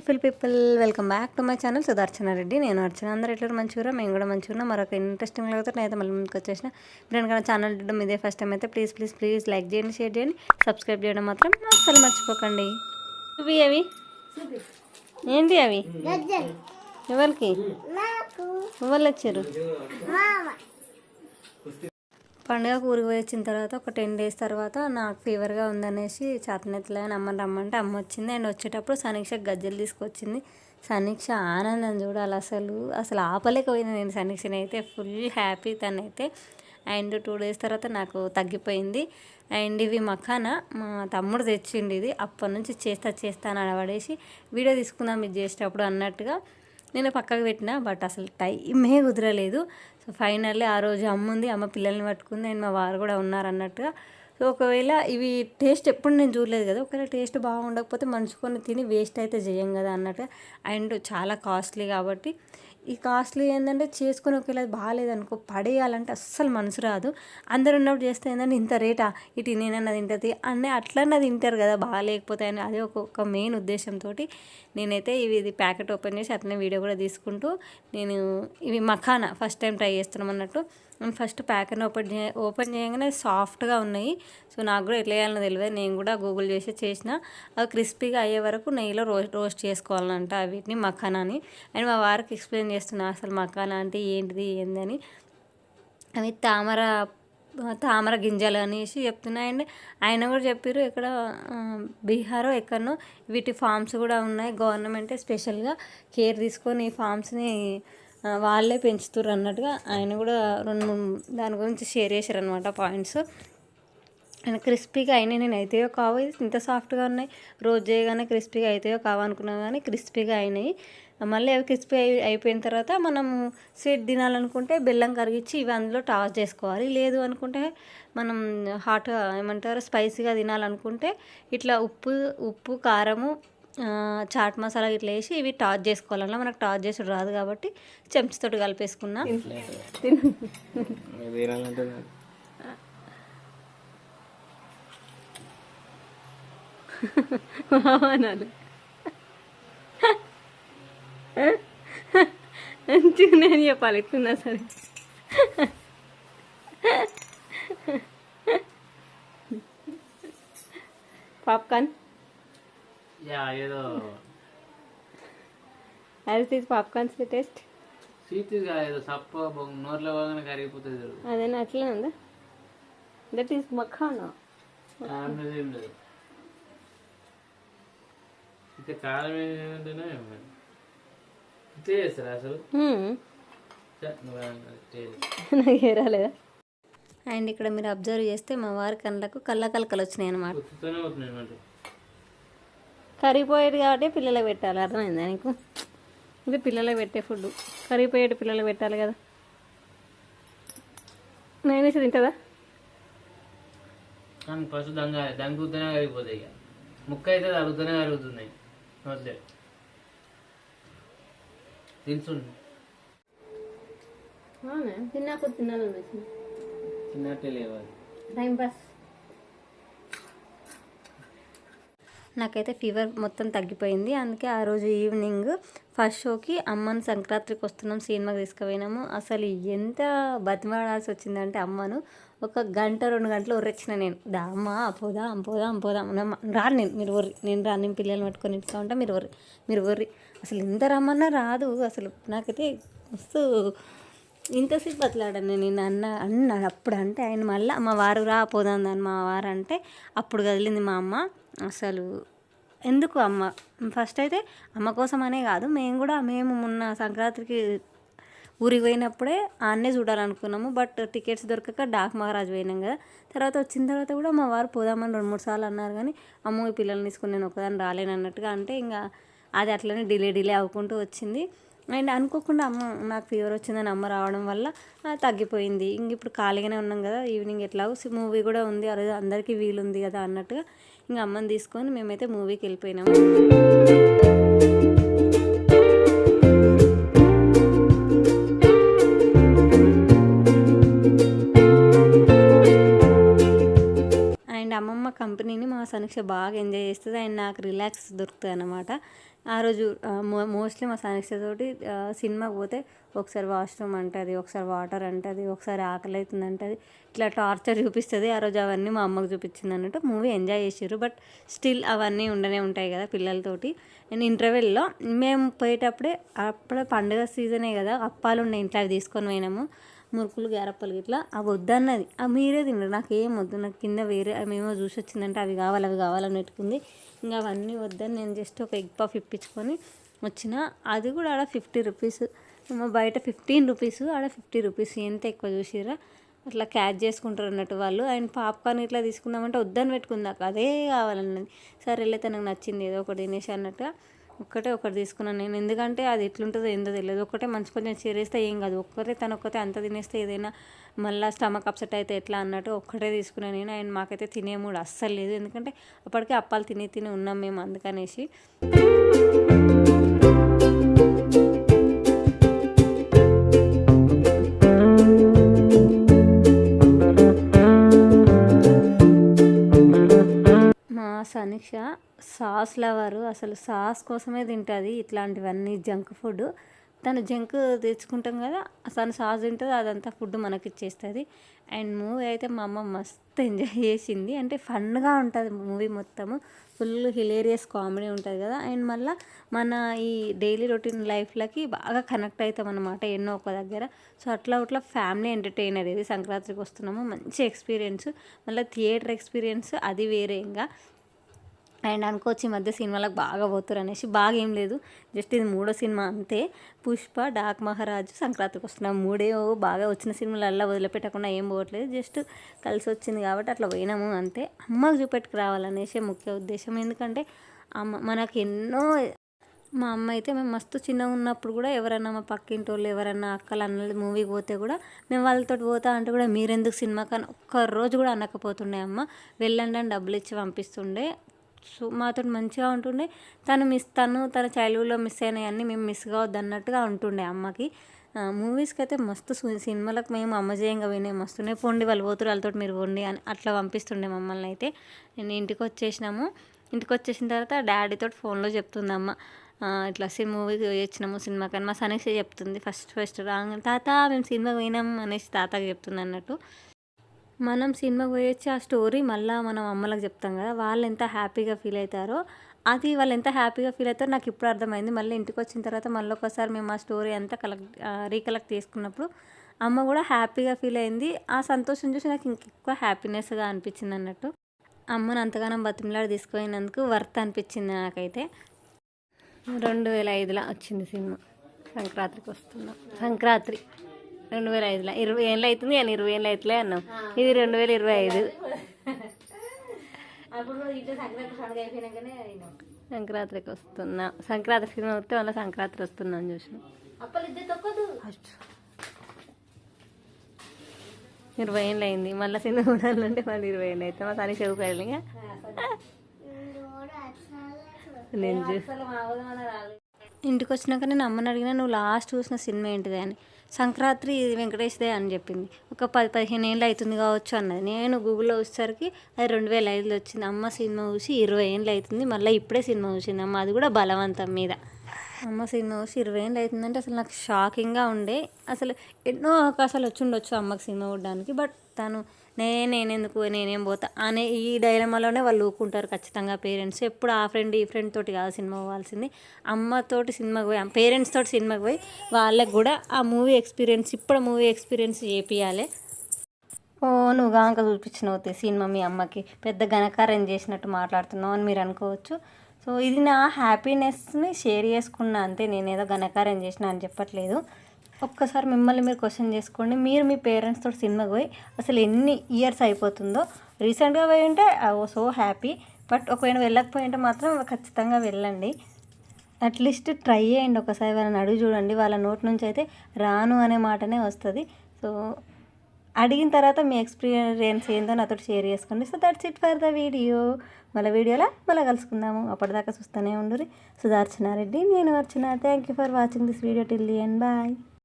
Beautiful people, welcome back to my channel Sudarshana Reddy. నేను అర్చన. అందరూ ఎట్లా మంచిగా, మేము కూడా మంచిగా ఉన్నాం. మరొక ఇంట్రెస్టింగ్ అయితే నేనైతే మళ్ళీ ముందుకు వచ్చేసిన. ఇప్పుడు కానీ ఛానల్ చూడడం ఇదే ఫస్ట్ టైం అయితే ప్లీజ్ లైక్ చేయండి, షేర్ చేయండి, సబ్స్క్రైబ్ చేయడం మాత్రం అస్సలు మర్చిపోకండి. ఇవి అవి ఏంటి? అవి ఎవరికి ఎవరు వచ్చారు? పండుగకు ఊరికి పోయి వచ్చిన తర్వాత ఒక 10 days తర్వాత నాకు ఫీవర్గా ఉందనేసి చేతనెత్తలే అని అమ్మని రమ్మంటే అమ్మ వచ్చింది. అండ్ వచ్చేటప్పుడు సమీక్ష గజ్జలు తీసుకొచ్చింది. సమీక్ష ఆనందం చూడాలి, అసలు ఆపలేకపోయింది నేను. సమీక్షని అయితే ఫుల్ హ్యాపీ తనైతే. అండ్ 2 days తర్వాత నాకు తగ్గిపోయింది. అండ్ ఇవి మఖానా మా తమ్ముడు తెచ్చిండి. ఇది అప్పటి నుంచి చేస్తాను అడబడేసి వీడియో తీసుకుందాం ఇది చేసేటప్పుడు అన్నట్టుగా నేను పక్కకు పెట్టిన. బట్ అసలు టైమే కుదరలేదు. సో ఫైనల్లీ ఆ రోజు అమ్మ ఉంది, అమ్మ పిల్లల్ని పట్టుకుంది, అండ్ మా వారు కూడా ఉన్నారు అన్నట్టుగా. సో ఒకవేళ ఇవి టేస్ట్ ఎప్పుడు నేను చూడలేదు కదా, ఒకవేళ టేస్ట్ బాగుండకపోతే మంచుకొని తిని వేస్ట్ అయితే చేయం కదా అన్నట్టుగా. అండ్ చాలా కాస్ట్లీ కాబట్టి ఈ కాస్ట్లీ ఏంటంటే చేసుకొని ఒకవేళ అది బాగాలేదనుకో పడేయాలంటే అస్సలు మనసు రాదు. అందరు ఉన్నప్పుడు చేస్తే ఏంటంటే ఇంత రేటా ఇటు నేనన్నా తింటుంది అన్నీ అట్లన్నా తింటారు కదా బాగాలేకపోతే అని. అదే ఒక మెయిన్ ఉద్దేశంతో నేనైతే ఇది ప్యాకెట్ ఓపెన్ చేసి అట్లనే వీడియో కూడా తీసుకుంటూ నేను ఇవి మఖానా ఫస్ట్ టైం ట్రై చేస్తున్నాం అన్నట్టు. నేను ఫస్ట్ ప్యాకెట్ ఓపెన్ చేయగానే సాఫ్ట్గా ఉన్నాయి. సో నాకు కూడా ఎట్లా చేయాలని తెలియదు, నేను కూడా గూగుల్ చేసిన. అవి క్రిస్పీగా అయ్యే వరకు నెయ్యిలో రోస్ట్ చేసుకోవాలంట వీటిని మఖానాని. అండ్ మా వారికి ఎక్స్ప్లెయిన్ చేస్తున్నా అసలు మఖానా అంటే ఏంటిది ఏందని. అవి తామర గింజలు అనేసి చెప్తున్నాయి. అండ్ ఆయన కూడా చెప్పారు ఇక్కడ బీహారో ఎక్కడనో వీటి ఫార్మ్స్ కూడా ఉన్నాయి. గవర్నమెంటే స్పెషల్గా కేర్ తీసుకొని ఈ ఫార్మ్స్ని వాళ్ళే పెంచుతారు అన్నట్టుగా ఆయన కూడా 2-3 దాని గురించి షేర్ చేశారు అనమాట పాయింట్స్. అండ్ క్రిస్పీగా అయినాయి. నేను అయితాయో కావు, ఇంత సాఫ్ట్గా ఉన్నాయి. రోజు చేయగానే క్రిస్పీగా అవుతాయో కావనుకున్నాను కానీ క్రిస్పీగా అయినాయి. మళ్ళీ అవి క్రిస్పీ అయిపోయిన తర్వాత మనం స్వీట్ తినాలనుకుంటే బెల్లం కరిగించి ఇవి అందులో టాస్ చేసుకోవాలి. లేదు మనం హాట్గా ఏమంటారు స్పైసీగా తినాలనుకుంటే ఇట్లా ఉప్పు కారము చాట్ మసాలా ఇట్లా వేసి ఇవి టాస్ చేసుకోవాలన్నా. మనకు టాస్ చేసుడు రాదు కాబట్టి చెంచాతోటి కలిపేసుకున్నా. మంచిగా నేను చెప్పాలి ఇట్లున్నా సరే. పాప్కార్న్ పాప్కార్న్ టేస్ట్ అదేనా అట్లా ఉందా? That is makhana. నాకు రాలేదా? అండ్ ఇక్కడ మీరు అబ్జర్వ్ చేస్తే మా వారి కళ్ళకు కళ్ళకలకలు వచ్చినాయి అనమాట. కరిగిపోయేది కాబట్టి పిల్లలకు పెట్టాలి. అర్థమైందా నీకు? ఇది పిల్లలకు పెట్టే ఫుడ్, కరిగిపోయేటి పిల్లలకు పెట్టాలి కదా. నేనేసి తింటుందా? ఫస్ట్ దంగుతూనే కరిగిపోతాయి. ముక్క అయితే అరుగుతూనే కరుగుతున్నాయి. తిన్నాక తినాలని తిన్నట్టే లేవాలి టైం పాస్. నాకైతే ఫీవర్ మొత్తం తగ్గిపోయింది. అందుకే ఆ రోజు ఈవినింగ్ ఫస్ట్ షోకి అమ్మను సంక్రాంతికి వస్తున్నాం సినిమాకి తీసుకుపోయినాము. అసలు ఎంత బతిమాడాల్సి వచ్చిందంటే అమ్మను 1 గంట 2 గంటలు ఉర్రెచ్చిన నేను. అమ్మ పోదాం రాను నేను రాను, నేను పిల్లల్ని పట్టుకొని ఇంట్లో ఉంటా, మీరు వర్రి అసలు ఎంత రమ్మన్నా రాదు. అసలు నాకైతే మస్తు ఇంతసేపు బతలాడాను నేను. అన్న అప్పుడు అంటే ఆయన మళ్ళీ మా వారు పోదాం దాన్ని మా వారు అంటే అప్పుడు కదిలింది మా అమ్మ. అసలు ఎందుకు అమ్మ ఫస్ట్ అయితే అమ్మ కోసం అనే కాదు, మేము మొన్న సంక్రాంతికి ఊరికి పోయినప్పుడే ఆన్నే చూడాలనుకున్నాము. బట్ టికెట్స్ దొరకక డాక్ మహారాజ్ పోయినాం కదా. వచ్చిన తర్వాత కూడా మా వారు పోదామని 2-3 సార్లు అన్నారు కానీ అమ్మ ఈ పిల్లల్ని తీసుకుని నేను ఒకదాన్ని రాలేను అన్నట్టుగా అంటే ఇంకా అది అట్లనే డిలే అవ్వుకుంటూ వచ్చింది. అండ్ అనుకోకుండా అమ్మ నాకు ఫీవర్ వచ్చిందని అమ్మ రావడం వల్ల తగ్గిపోయింది. ఇంక ఇప్పుడు ఖాళీగానే ఉన్నాం కదా, ఈవినింగ్ ఎట్లాగో మూవీ కూడా ఉంది, ఆ రోజు అందరికీ వీలుంది కదా అన్నట్టుగా ఇంకా అమ్మని తీసుకొని మేమైతే మూవీకి వెళ్ళిపోయినాము. అండ్ అమ్మమ్మ కంపెనీని మా సమీక్ష బాగా ఎంజాయ్ చేస్తుంది. అండ్ నాకు రిలాక్స్ దొరుకుతుంది అన్నమాట. ఆ రోజు మోస్ట్లీ మా సానిక్ష తోటి సినిమాకి పోతే ఒకసారి వాష్రూమ్ అంటుంది, ఒకసారి వాటర్ అంటుంది, ఒకసారి ఆకలి అవుతుంది అంటుంది, ఇట్లా టార్చర్ చూపిస్తుంది. ఆ రోజు అవన్నీ మా అమ్మకు చూపించింది అన్నట్టు. మూవీ ఎంజాయ్ చేసారు. బట్ స్టిల్ అవన్నీ ఉండనే ఉంటాయి కదా పిల్లలతోటి. అండ్ ఇంటర్వెల్లో మేము పోయేటప్పుడే అప్పుడే పండుగ సీజనే కదా, అప్పాలు ఉన్నాయి ఇంట్లో, అవి తీసుకొని పోయినాము. మురుకులు గ్యారప్పలు ఇట్లా అవి వద్దన్నది, అవి మీరే తినరు, నాకు ఏం వద్దు, నాకు కింద వేరే మేమో చూసి వచ్చిందంటే అవి కావాలని పెట్టుకుంది. ఇంకా అవన్నీ వద్దని నేను జస్ట్ ఒక ఎగ్ పఫ్ ఇప్పించుకొని వచ్చిన. అది కూడా ఆడ 50 రూపీస్, బయట 15 రూపీస్, ఆడ 50 రూపీస్. ఎంత ఎక్కువ చూసిరా, అట్లా క్యాచ్ చేసుకుంటారు అన్నట్టు వాళ్ళు. అండ్ పాప్కార్న్ ఇట్లా తీసుకుందామంటే వద్దని పెట్టుకుంది, నాకు అదే కావాలన్నది. సరేలే తనకు నచ్చింది ఏదో ఒకటి తినేసి అన్నట్టుగా ఒకటి తీసుకున్నాను నేను. ఎందుకంటే అది ఎట్లుంటుందో ఏందో తెలియదు. ఒకటే మంచి కొంచెం చేరేస్తే ఏం కాదు, తనొక్కతే అంత తినేస్తే ఏదైనా మళ్ళీ స్టమక్ అప్సెట్ అయితే ఎట్లా అన్నట్టు ఒక్కటే తీసుకున్నాను నేను. అండ్ మాకైతే తినే మూడు అస్సలు లేదు, ఎందుకంటే అప్పటికే అప్పాలు తిని ఉన్నాం మేము, అందుకనేసి. మా సమీక్ష సాస్ లవరు, అసలు సాస్ కోసమే తింటుంది ఇట్లాంటివన్నీ జంక్ ఫుడ్. తను జంక్ తెచ్చుకుంటాం కదా, తను సాస్ తింటుంది, అదంతా ఫుడ్ మనకి ఇచ్చేస్తుంది. అండ్ మూవీ అయితే మా అమ్మ మస్తు ఎంజాయ్ చేసింది. అంటే ఫన్గా ఉంటుంది మూవీ మొత్తము, ఫుల్ హిలేరియస్ కామెడీ ఉంటుంది కదా. అండ్ మళ్ళీ మన ఈ డైలీ రొటీన్ లైఫ్లకి బాగా కనెక్ట్ అవుతాం అన్నమాట ఎన్నో ఒక దగ్గర. సో అట్లా ఫ్యామిలీ ఎంటర్టైనర్ ఇది. సంక్రాంతికి వస్తున్నాము, మంచి ఎక్స్పీరియన్స్, మళ్ళీ థియేటర్ ఎక్స్పీరియన్స్ అది వేరే ఇంకా. అండ్ అనుకోవచ్చు ఈ మధ్య సినిమాలకు బాగా పోతారు అనేసి, బాగా ఏం లేదు, జస్ట్ ఇది 3వ సినిమా అంతే. పుష్ప, డాక్ మహారాజు, సంక్రాంతికి వస్తున్నాం, 3 బాగా వచ్చిన సినిమాలల్లా వదిలిపెట్టకుండా ఏం పోవట్లేదు, జస్ట్ కలిసి వచ్చింది కాబట్టి అట్లా పోయినాము అంతే. అమ్మకు చూపెట్టుకు రావాలనేసి ముఖ్య ఉద్దేశం. ఎందుకంటే మనకి ఎన్నో, మా అమ్మ అయితే మేము మస్తు చిన్నగా ఉన్నప్పుడు కూడా ఎవరన్నా మా పక్కింటి వాళ్ళు ఎవరన్నా అక్కలు అన్నది మూవీకి పోతే కూడా మేము వాళ్ళతో పోతా అంటే కూడా మీరెందుకు సినిమా కానీ ఒక్కరోజు కూడా అనకపోతుండే అమ్మ. వెళ్ళండి అని డబ్బులు ఇచ్చి పంపిస్తుండే. సో మాతో మంచిగా ఉంటుండే. తన చైల్డ్హుడ్లో మిస్ అయినాయన్నీ మేము మిస్ కావద్దు అన్నట్టుగా ఉంటుండే అమ్మకి. మూవీస్కి అయితే మస్తు సినిమాలకు మేము అమ్మజేయంగా వినే మస్తుండే. పోండి వాళ్ళు పోతురు, వాళ్ళతో మీరు పోండి అని అట్లా పంపిస్తుండే మమ్మల్ని అయితే. నేను ఇంటికి వచ్చేసిన తర్వాత డాడీతో ఫోన్లో చెప్తుంది అమ్మ, ఇట్లా మూవీకి వచ్చినాము సినిమా కానీ. మా సనీక్ష చెప్తుంది ఫస్ట్ రాగానే, తాత మేము సినిమాకి పోయినాం అనేసి తాతకి చెప్తుంది అన్నట్టు. మనం సినిమాకి పోయొచ్చి ఆ స్టోరీ మళ్ళీ మనం అమ్మలకు చెప్తాం కదా, వాళ్ళు ఎంత హ్యాపీగా ఫీల్ అవుతారో, అది వాళ్ళు ఎంత హ్యాపీగా ఫీల్ అవుతారో నాకు ఇప్పుడు అర్థమైంది. మళ్ళీ ఇంటికి వచ్చిన తర్వాత మళ్ళీ ఒకసారి మేము ఆ స్టోరీ అంతా రీకలెక్ట్ చేసుకున్నప్పుడు అమ్మ కూడా హ్యాపీగా ఫీల్ అయింది. ఆ సంతోషం చూసి నాకు ఇంకెక్కువ హ్యాపీనెస్గా అనిపించింది అన్నట్టు. అమ్మను అంతగానం బతిమలాడి తీసుకుపోయినందుకు వర్త్ అనిపించింది నాకైతే. 2005లో వచ్చింది సినిమా, సంక్రాంతికి వస్తున్నాం. సంక్రాంతి 2005లో 20 ఏళ్ళు అవుతుంది కానీ 20 ఏళ్ళు అవుతులే అన్నాం. ఇది 2025. సంక్రాంతికి వస్తున్నా, సంక్రాంతి సినిమా వస్తే మళ్ళీ సంక్రాంతి వస్తున్నాను చూసిన. 20 ఏళ్ళు అయింది, మళ్ళీ సినిమా చూడాలంటే మళ్ళీ 20 ఏళ్ళు అవుతుంది. మా తల్లి చెవుకోవాలి ఇంకా నేను ఇంటికి వచ్చినాక నేను అమ్మని అడిగినా, నువ్వు లాస్ట్ చూసిన సినిమా ఏంటిది అని. సంక్రాంతి వెంకటేష్దే అని చెప్పింది. ఒక 10-15 ఏళ్ళు అవుతుంది కావచ్చు అన్నది. నేను గూగుల్లో వచ్చేసరికి అది 2005లో వచ్చింది. అమ్మ సినిమా చూసి 20 ఏళ్ళు అవుతుంది, మళ్ళీ ఇప్పుడే సినిమా చూసింది అమ్మ, అది కూడా బలవంతం మీద. అమ్మ సినిమా చూసి 20 ఏళ్ళు అవుతుందంటే అసలు నాకు షాకింగ్గా ఉండే. అసలు ఎన్నో అవకాశాలు వచ్చి ఉండొచ్చు అమ్మకి సినిమా చూడడానికి, బట్ తను నేనెందుకు నేనేం పోతా అనే ఈ డైలమాలోనే వాళ్ళు ఊరుకుంటారు ఖచ్చితంగా పేరెంట్స్. ఎప్పుడు ఆ ఫ్రెండ్ ఈ ఫ్రెండ్ తోటి కాదు సినిమా పోవాల్సింది, అమ్మతోటి సినిమాకి పోయి పేరెంట్స్ తోటి సినిమాకి పోయి వాళ్ళకి కూడా ఆ మూవీ ఎక్స్పీరియన్స్ చేపియాలి. ఓ నువ్వు గాంక చూపించినవుతే సినిమా మీ అమ్మకి పెద్ద ఘనకార్యం చేసినట్టు మాట్లాడుతున్నావు అని మీరు అనుకోవచ్చు. సో ఇది నా హ్యాపీనెస్ని షేర్ చేసుకున్నా అంతే, నేనేదో ఘనకార్యం చేసిన అని చెప్పట్లేదు. ఒక్కసారి మిమ్మల్ని మీరు క్వశ్చన్ చేసుకోండి, మీరు మీ పేరెంట్స్ తోటి సినిమాకి పోయి అసలు ఎన్ని ఇయర్స్ అయిపోతుందో. రీసెంట్గా పోయి ఉంటే సో హ్యాపీ, బట్ ఒకవేళ వెళ్ళకపోయింటే మాత్రం ఖచ్చితంగా వెళ్ళండి. అట్లీస్ట్ ట్రై చేయండి ఒకసారి, వాళ్ళని అడుగు చూడండి. వాళ్ళ నోటి నుంచి అయితే రాను అనే మాటనే వస్తుంది. సో అడిగిన తర్వాత మీ ఎక్స్పీరియన్స్ ఏందో నాతో షేర్ చేసుకోండి. So that's it for the video. వీడియోలో మళ్ళీ కలుసుకుందాము. అప్పటిదాకా చూస్తూనే ఉండురి. సుధార్చన రెడ్డి, నేను Archana. Thank you for watching this video till the end. Bye.